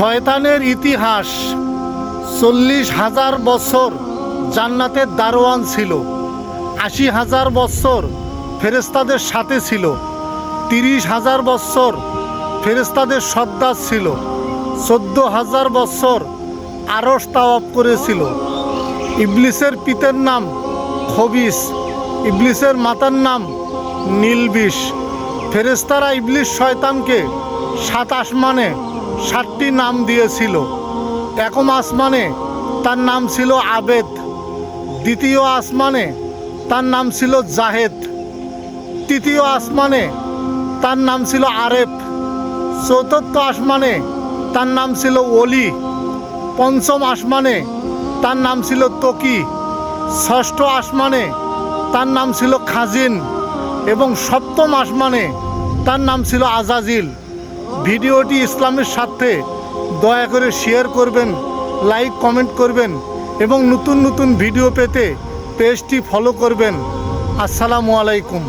শয়তানের ইতিহাস। 40,000 বছর জান্নাতের দারোয়ান ছিল, 80,000 বছর ফেরেশতাদের সাথে ছিল, 30,000 বছর ফেরেশতাদের সর্দার ছিল, 14,000 বছর আরশ তাওয়াফ করেছিল। ইবলিসের পিতার নাম খবিস, ইবলিসের মাতার নাম নীলবিষ। ফেরেশতারা ইবলিস শয়তানকে 7 আসমানে 7টি নাম দিয়েছিল। একম আসমানে তার নাম ছিল আবেদ, দ্বিতীয় আসমানে তার নাম ছিল জাহেদ, তৃতীয় আসমানে তার নাম ছিল আরেফ, চতুর্থ আসমানে তার নাম ছিল ওলি, পঞ্চম আসমানে তার নাম ছিল তকি, ষষ্ঠ আসমানে তার নাম ছিল খাজিন এবং সপ্তম আসমানে তার নাম ছিল আজাজিল। ভিডিওটি ইসলামের সাথে দয়া করে শেয়ার করবেন, লাইক কমেন্ট করবেন এবং নতুন নতুন ভিডিও পেতে পেজটি ফলো করবেন। আসসালামু আলাইকুম।